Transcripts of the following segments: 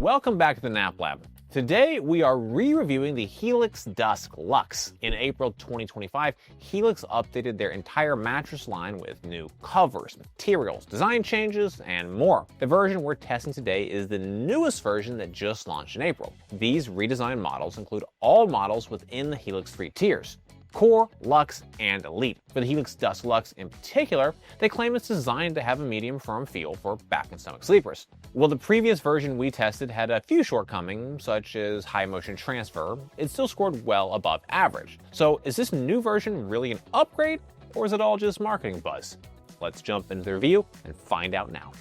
welcome back to the Nap Lab. Today we are re-reviewing the Helix Dusk Luxe. In April 2025, Helix updated their entire mattress line with new covers, materials, design changes, and more. The version we're testing today is the newest version that just launched in April. These redesigned models include all models within the Helix 3 tiers: Core, Luxe, and Elite. For the Helix Dusk Luxe in particular, they claim it's designed to have a medium firm feel for back and stomach sleepers. While the previous version we tested had a few shortcomings, such as high motion transfer, it still scored well above average. So is this new version really an upgrade, or is it all just marketing buzz? Let's jump into the review and find out now.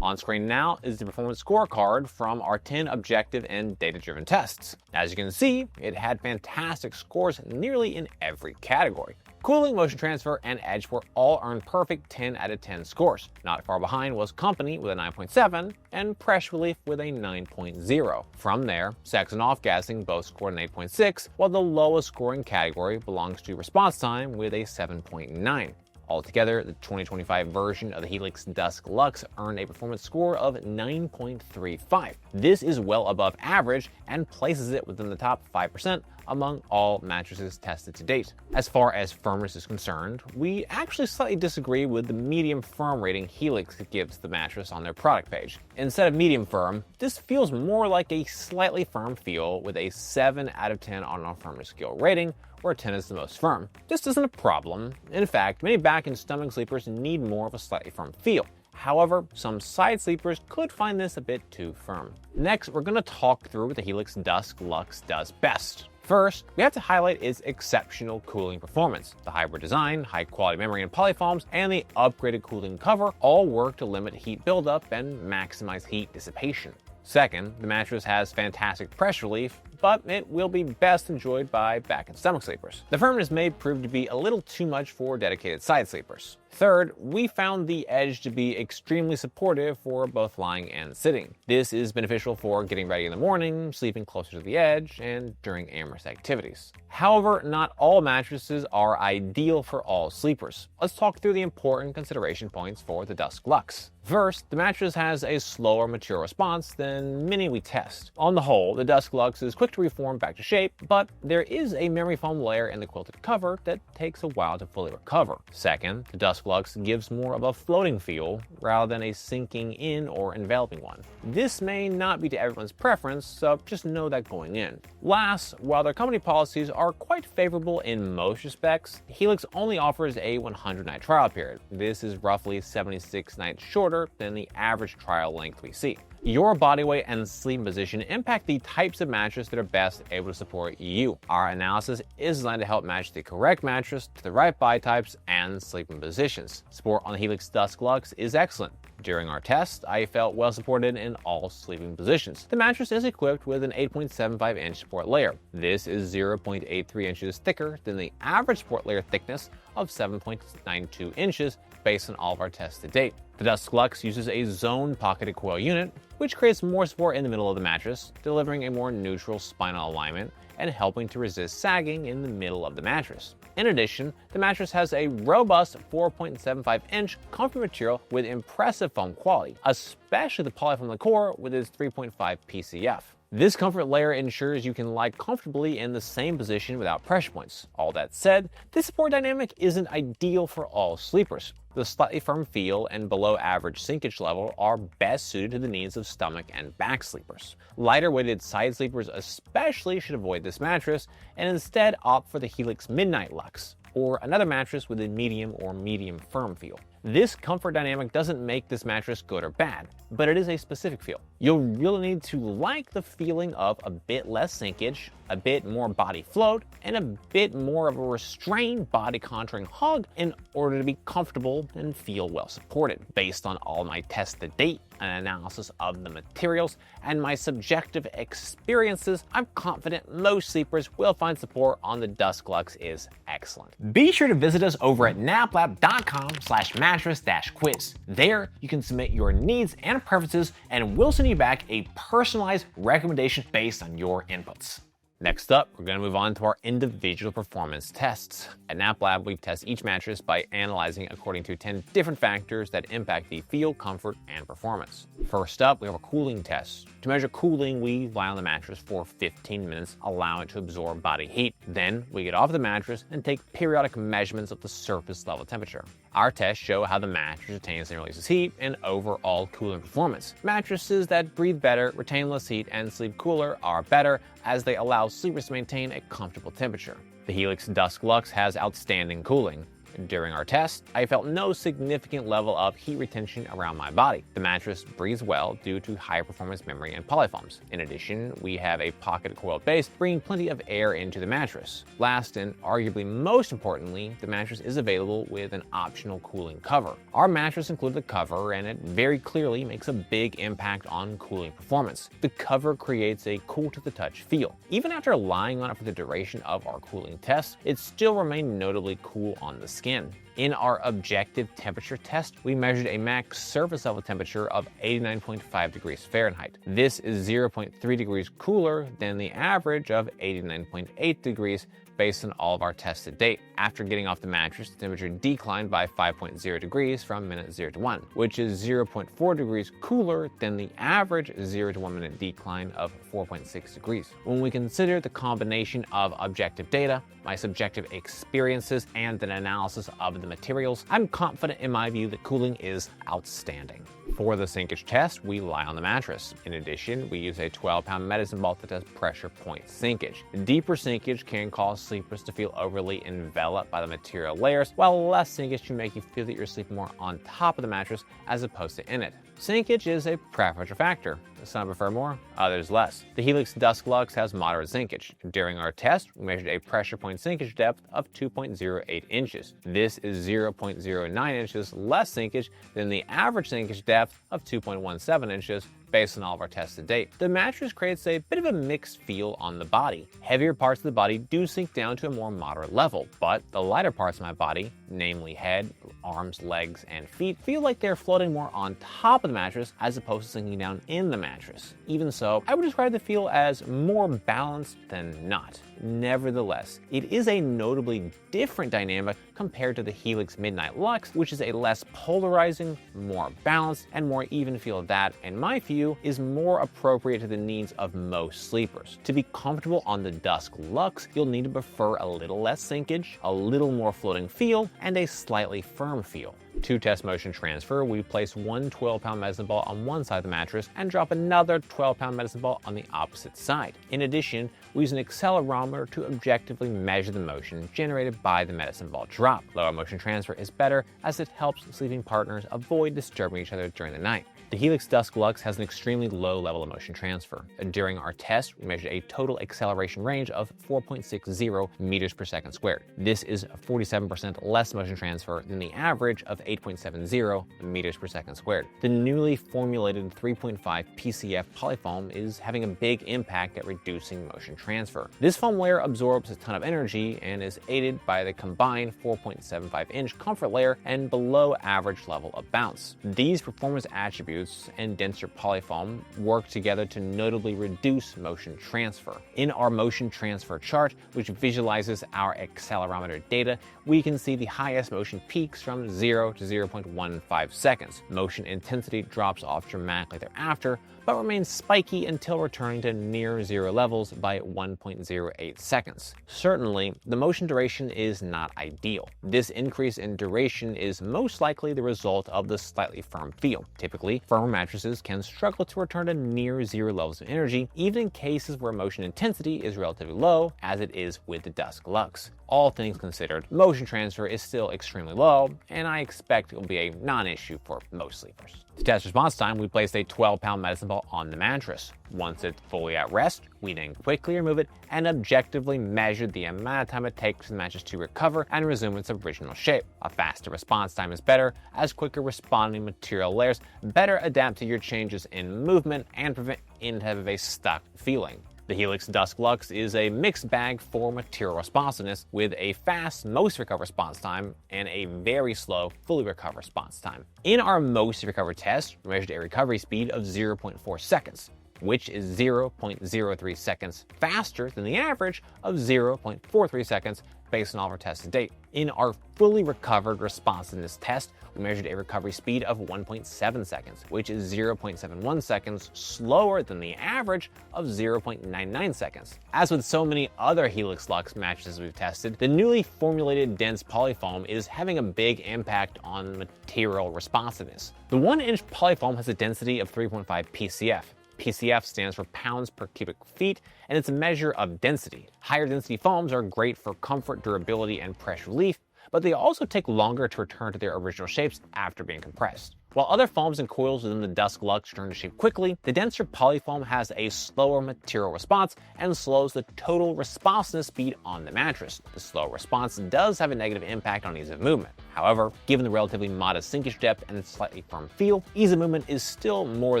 On screen now is the performance scorecard from our 10 objective and data-driven tests. As you can see, it had fantastic scores nearly in every category. Cooling, motion transfer, and edge were all earned perfect 10 out of 10 scores. Not far behind was Company with a 9.7 and Pressure Relief with a 9.0. From there, sex and off-gassing both scored an 8.6, while the lowest scoring category belongs to response time with a 7.9. Altogether, the 2025 version of the Helix Dusk Luxe earned a performance score of 9.35. This is well above average and places it within the top 5% among all mattresses tested to date. As far as firmness is concerned, we actually slightly disagree with the medium firm rating Helix gives the mattress on their product page. Instead of medium firm, this feels more like a slightly firm feel with a 7 out of 10 on our firmness scale rating, where 10 is the most firm. This isn't a problem. In fact, many back and stomach sleepers need more of a slightly firm feel. However, some side sleepers could find this a bit too firm. Next, we're going to talk through what the Helix Dusk Luxe does best. First, we have to highlight its exceptional cooling performance. The hybrid design, high quality memory and polyfoams, and the upgraded cooling cover all work to limit heat buildup and maximize heat dissipation. Second, the mattress has fantastic pressure relief, but it will be best enjoyed by back and stomach sleepers. The firmness may prove to be a little too much for dedicated side sleepers. Third, we found the edge to be extremely supportive for both lying and sitting. This is beneficial for getting ready in the morning, sleeping closer to the edge, and during amorous activities. However, not all mattresses are ideal for all sleepers. Let's talk through the important consideration points for the Dusk Luxe. First, the mattress has a slower material response than many we test. On the whole, the Dusk Luxe is quick to reform back to shape, but there is a memory foam layer in the quilted cover that takes a while to fully recover. Second, the Dusk Luxe gives more of a floating feel rather than a sinking in or enveloping one. This may not be to everyone's preference, so just know that going in. Last, while their company policies are quite favorable in most respects, Helix only offers a 100-night trial period. This is roughly 76 nights shorter than the average trial length we see. Your body weight and sleeping position impact the types of mattress that are best able to support you. Our analysis is designed to help match the correct mattress to the right body types and sleeping positions. Support on the Helix Dusk Luxe is excellent. During our test, I felt well supported in all sleeping positions. The mattress is equipped with an 8.75-inch support layer. This is 0.83 inches thicker than the average support layer thickness of 7.92 inches based on all of our tests to date. The Dusk Luxe uses a zone pocketed coil unit, which creates more support in the middle of the mattress, delivering a more neutral spinal alignment and helping to resist sagging in the middle of the mattress. In addition, the mattress has a robust 4.75-inch comfort material with impressive foam quality, especially the polyfoam in the core with its 3.5 PCF. This comfort layer ensures you can lie comfortably in the same position without pressure points. All that said, this support dynamic isn't ideal for all sleepers. The slightly firm feel and below average sinkage level are best suited to the needs of stomach and back sleepers. Lighter weighted side sleepers especially should avoid this mattress and instead opt for the Helix Midnight Luxe, or another mattress with a medium or medium firm feel. This comfort dynamic doesn't make this mattress good or bad, but it is a specific feel. You'll really need to like the feeling of a bit less sinkage, a bit more body float, and a bit more of a restrained body contouring hug in order to be comfortable and feel well supported. Based on all my tests to date, an analysis of the materials, and my subjective experiences, I'm confident most sleepers will find support on the Dusk Luxe is excellent. Be sure to visit us over at naplab.com/mattress-quiz. There, you can submit your needs and preferences, and we'll send you back a personalized recommendation based on your inputs. Next up, we're going to move on to our individual performance tests. At Nap Lab, we test each mattress by analyzing according to 10 different factors that impact the feel, comfort, and performance. First up, we have a cooling test. To measure cooling, we lie on the mattress for 15 minutes, allowing it to absorb body heat. Then, we get off the mattress and take periodic measurements of the surface level temperature. Our tests show how the mattress retains and releases heat and overall cooling performance. Mattresses that breathe better, retain less heat, and sleep cooler are better, as they allow sleepers to maintain a comfortable temperature. The Helix Dusk Luxe has outstanding cooling. During our test, I felt no significant level of heat retention around my body. The mattress breathes well due to high performance memory and polyfoams. In addition, we have a pocket coil base, bringing plenty of air into the mattress. Last and arguably most importantly, the mattress is available with an optional cooling cover. Our mattress included the cover, and it very clearly makes a big impact on cooling performance. The cover creates a cool to the touch feel. Even after lying on it for the duration of our cooling test, it still remained notably cool on the skin. In our objective temperature test, we measured a max surface level temperature of 89.5 degrees Fahrenheit. This is 0.3 degrees cooler than the average of 89.8 degrees based on all of our tests to date. After getting off the mattress, the temperature declined by 5.0 degrees from minute 0 to 1, which is 0.4 degrees cooler than the average 0 to 1 minute decline of 4.6 degrees. When we consider the combination of objective data, my subjective experiences, and an analysis of the materials, I'm confident in my view that cooling is outstanding. For the Sinkage test, we lie on the mattress. In addition, we use a 12-pound medicine ball to test pressure point sinkage. Deeper sinkage can cause sleepers to feel overly enveloped by the material layers, while less sinkage can make you feel that you're sleeping more on top of the mattress as opposed to in it. Sinkage is a preferential factor. Some prefer more, others less. The Helix Dusk Luxe has moderate sinkage. During our test, we measured a pressure point sinkage depth of 2.08 inches. This is 0.09 inches less sinkage than the average sinkage depth of 2.17 inches based on all of our tests to date. The mattress creates a bit of a mixed feel on the body. Heavier parts of the body do sink down to a more moderate level, but the lighter parts of my body, namely head, arms, legs, and feet, feel like they're floating more on top of the mattress as opposed to sinking down in the mattress. Even so, I would describe the feel as more balanced than not. Nevertheless, it is a notably different dynamic compared to the Helix Midnight Luxe, which is a less polarizing, more balanced, and more even feel that, in my view, is more appropriate to the needs of most sleepers. To be comfortable on the Dusk Luxe, you'll need to prefer a little less sinkage, a little more floating feel, and a slightly firm feel. To test motion transfer, we place one 12-pound medicine ball on one side of the mattress and drop another 12-pound medicine ball on the opposite side. In addition, we use an accelerometer to objectively measure the motion generated by the medicine ball drop. Lower motion transfer is better as it helps sleeping partners avoid disturbing each other during the night. The Helix Dusk Luxe has an extremely low level of motion transfer. During our test, we measured a total acceleration range of 4.60 meters per second squared. This is 47% less motion transfer than the average of 8.70 meters per second squared. The newly formulated 3.5 PCF polyfoam is having a big impact at reducing motion transfer. This foam layer absorbs a ton of energy and is aided by the combined 4.75-inch comfort layer and below average level of bounce. These performance attributes and denser polyfoam work together to notably reduce motion transfer. In our motion transfer chart, which visualizes our accelerometer data, we can see the highest motion peaks from 0 to 0.15 seconds. Motion intensity drops off dramatically thereafter, but remains spiky until returning to near zero levels by 1.08 seconds. Certainly, the motion duration is not ideal. This increase in duration is most likely the result of the slightly firm feel. Typically, firmer mattresses can struggle to return to near zero levels of energy, even in cases where motion intensity is relatively low, as it is with the Dusk Luxe. All things considered, motion transfer is still extremely low, and I expect it will be a non-issue for most sleepers. To test response time, we placed a 12-pound medicine ball on the mattress. Once it's fully at rest, we then quickly remove it and objectively measured the amount of time it takes for the mattress to recover and resume its original shape. A faster response time is better, as quicker responding material layers better adapt to your changes in movement and prevent any type of a stuck feeling. The Helix Dusk Luxe is a mixed bag for material responsiveness, with a fast most recover response time and a very slow fully recover response time. In our most recover test, we measured a recovery speed of 0.4 seconds. which is 0.03 seconds faster than the average of 0.43 seconds based on all of our tests to date. In our fully recovered responsiveness test, we measured a recovery speed of 1.7 seconds, which is 0.71 seconds slower than the average of 0.99 seconds. As with so many other Helix Luxe mattresses we've tested, the newly formulated dense polyfoam is having a big impact on material responsiveness. The 1-inch polyfoam has a density of 3.5 PCF. PCF stands for pounds per cubic feet, and it's a measure of density. Higher density foams are great for comfort, durability, and pressure relief, but they also take longer to return to their original shapes after being compressed. While other foams and coils within the Dusk Luxe return to shape quickly, the denser polyfoam has a slower material response and slows the total responsiveness speed on the mattress. The slow response does have a negative impact on ease of movement. However, given the relatively modest sinkage depth and slightly firm feel, ease of movement is still more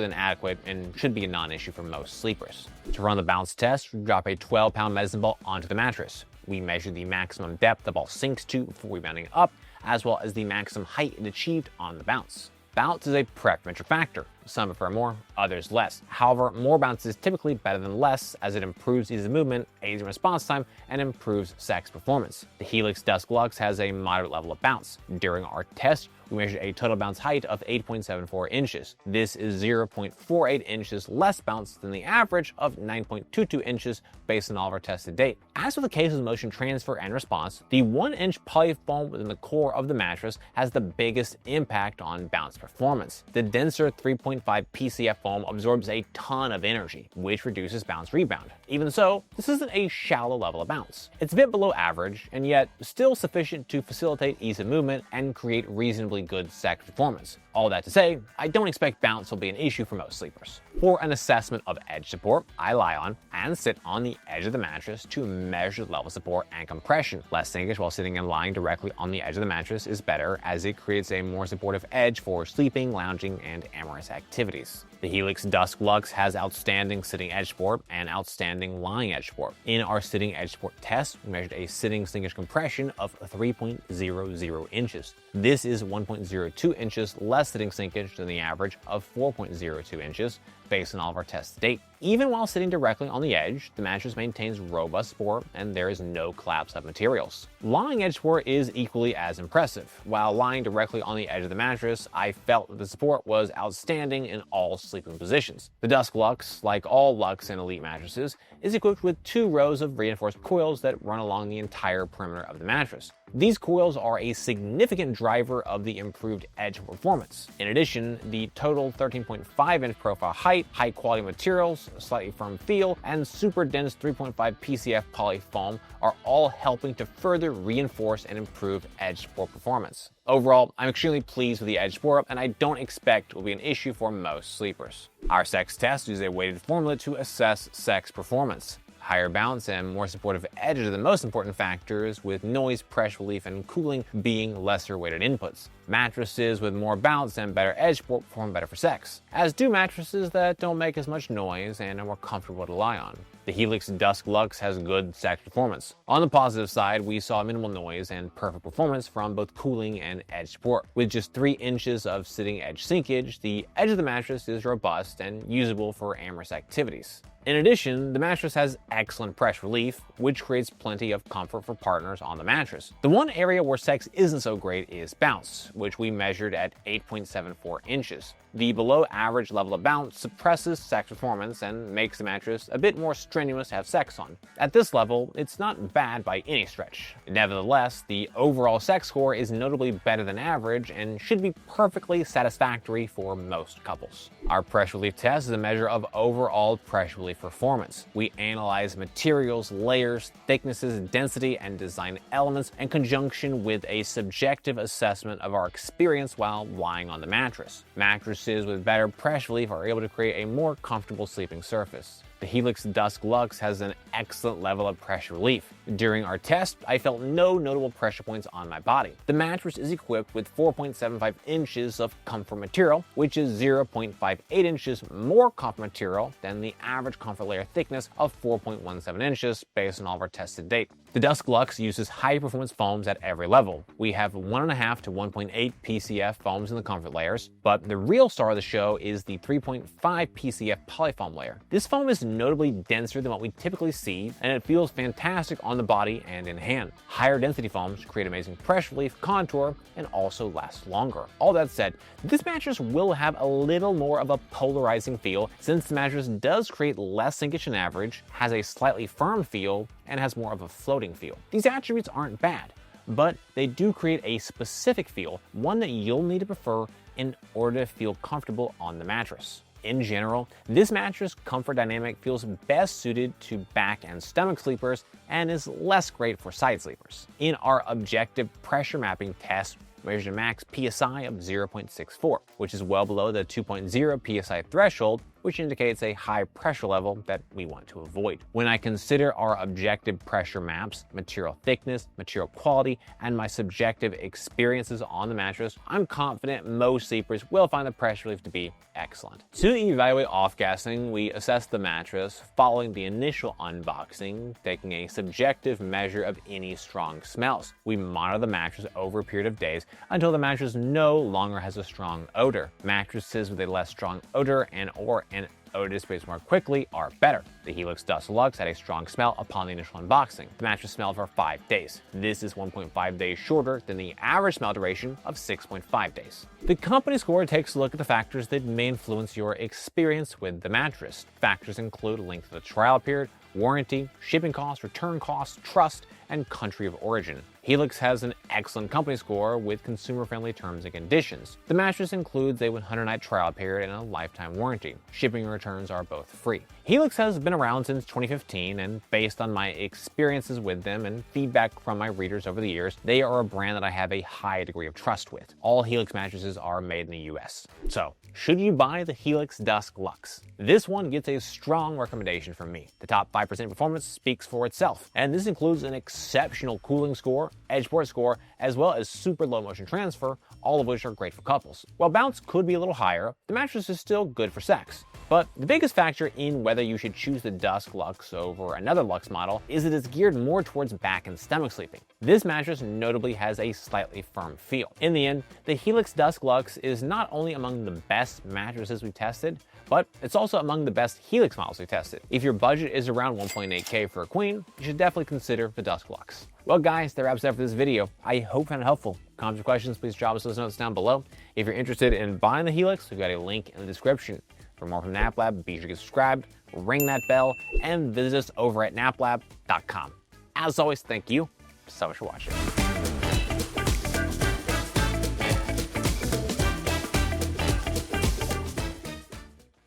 than adequate and should be a non-issue for most sleepers. To run the bounce test, we drop a 12-pound medicine ball onto the mattress. We measure the maximum depth the ball sinks to before rebounding up, as well as the maximum height it achieved on the bounce. Bounce is a preferential factor. Some prefer more, others less. However, more bounce is typically better than less as it improves ease of movement, aids in response time, and improves sex performance. The Helix Dusk Luxe has a moderate level of bounce. During our test, we measured a total bounce height of 8.74 inches. This is 0.48 inches less bounce than the average of 9.22 inches based on all of our tests to date. As with the case of motion transfer and response, the 1-inch polyfoam within the core of the mattress has the biggest impact on bounce performance. The denser 3.5 PCF foam absorbs a ton of energy, which reduces bounce rebound. Even so, this isn't a shallow level of bounce. It's a bit below average, and yet still sufficient to facilitate ease of movement and create reasonably good sex performance. All that to say, I don't expect bounce will be an issue for most sleepers. For an assessment of edge support, I lie on and sit on the edge of the mattress to measure the level of support and compression. Less sinkage while sitting and lying directly on the edge of the mattress is better, as it creates a more supportive edge for sleeping, lounging, and amorous activities. The Helix Dusk Luxe has outstanding sitting edge support and outstanding lying edge support. In our sitting edge support test, we measured a sitting sinkage compression of 3.00 inches. This is 1.02 inches less sitting sinkage than the average of 4.02 inches based on all of our tests to date. Even while sitting directly on the edge, the mattress maintains robust support and there is no collapse of materials. Lying edge support is equally as impressive. While lying directly on the edge of the mattress, I felt that the support was outstanding in all sleeping positions. The Dusk Luxe, like all Luxe and Elite mattresses, is equipped with 2 rows of reinforced coils that run along the entire perimeter of the mattress. These coils are a significant driver of the improved edge performance. In addition, the total 13.5-inch profile height, high quality materials, slightly firm feel, and super dense 3.5 PCF poly foam are all helping to further reinforce and improve edge support performance. Overall, I'm extremely pleased with the edge support, and I don't expect it will be an issue for most sleepers. Our sex test uses a weighted formula to assess sex performance. Higher bounce and more supportive edges are the most important factors, with noise, pressure relief, and cooling being lesser weighted inputs. Mattresses with more bounce and better edge support perform better for sex, as do mattresses that don't make as much noise and are more comfortable to lie on. The Helix Dusk Luxe has good sex performance. On the positive side, we saw minimal noise and perfect performance from both cooling and edge support. With just 3 inches of sitting edge sinkage, the edge of the mattress is robust and usable for amorous activities. In addition, the mattress has excellent pressure relief, which creates plenty of comfort for partners on the mattress. The one area where sex isn't so great is bounce, which we measured at 8.74 inches. The below average level of bounce suppresses sex performance and makes the mattress a bit more strenuous to have sex on. At this level, it's not bad by any stretch. Nevertheless, the overall sex score is notably better than average and should be perfectly satisfactory for most couples. Our pressure relief test is a measure of overall pressure relief performance. We analyze materials, layers, thicknesses, density, and design elements in conjunction with a subjective assessment of our experience while lying on the mattress. Mattresses with better pressure relief are able to create a more comfortable sleeping surface. The Helix Dusk Luxe has an excellent level of pressure relief. During our test, I felt no notable pressure points on my body. The mattress is equipped with 4.75 inches of comfort material, which is 0.58 inches more comfort material than the average comfort layer thickness of 4.17 inches based on all of our tests to date. The Dusk Luxe uses high-performance foams at every level. We have 1.5 to 1.8 PCF foams in the comfort layers, but the real star of the show is the 3.5 PCF polyfoam layer. This foam is notably denser than what we typically see, and it feels fantastic on the body and in hand. Higher density foams create amazing pressure relief, contour, and also last longer. All that said, this mattress will have a little more of a polarizing feel since the mattress does create less sinkage than average, has a slightly firm feel, and has more of a floating feel. These attributes aren't bad, but they do create a specific feel, one that you'll need to prefer in order to feel comfortable on the mattress. In general, this mattress comfort dynamic feels best suited to back and stomach sleepers and is less great for side sleepers. In our objective pressure mapping test, we measured a max PSI of 0.64, which is well below the 2.0 PSI threshold, which indicates a high pressure level that we want to avoid. When I consider our objective pressure maps, material thickness, material quality, and my subjective experiences on the mattress, I'm confident most sleepers will find the pressure relief to be excellent. To evaluate off-gassing, we assess the mattress following the initial unboxing, taking a subjective measure of any strong smells. We monitor the mattress over a period of days until the mattress no longer has a strong odor. Mattresses with a less strong odor and/or an odor dissipates more quickly are better. The Helix Dusk Luxe had a strong smell upon the initial unboxing. The mattress smelled for 5 days. This is 1.5 days shorter than the average smell duration of 6.5 days. The company score takes a look at the factors that may influence your experience with the mattress. Factors include length of the trial period, warranty, shipping costs, return costs, trust, and country of origin. Helix has an excellent company score with consumer-friendly terms and conditions. The mattress includes a 100-night trial period and a lifetime warranty. Shipping and returns are both free. Helix has been around since 2015, and based on my experiences with them and feedback from my readers over the years, they are a brand that I have a high degree of trust with. All Helix mattresses are made in the US. So, should you buy the Helix Dusk Luxe? This one gets a strong recommendation from me. The top 5% performance speaks for itself, and this includes an exceptional cooling score, edge port score, as well as super low motion transfer, all of which are great for couples. While bounce could be a little higher, the mattress is still good for sex. But the biggest factor in whether you should choose the Dusk Luxe over another Luxe model is that it's geared more towards back and stomach sleeping. This mattress notably has a slightly firm feel. In the end, the Helix Dusk Luxe is not only among the best mattresses we've tested, but it's also among the best Helix models we've tested. If your budget is around 1.8K for a queen, you should definitely consider the Dusk Luxe. Well guys, that wraps it up for this video. I hope you found it helpful. Comments or questions, please drop us those notes down below. If you're interested in buying the Helix, we've got a link in the description. For more from NapLab, be sure to get subscribed, ring that bell, and visit us over at naplab.com. As always, thank you so much for watching.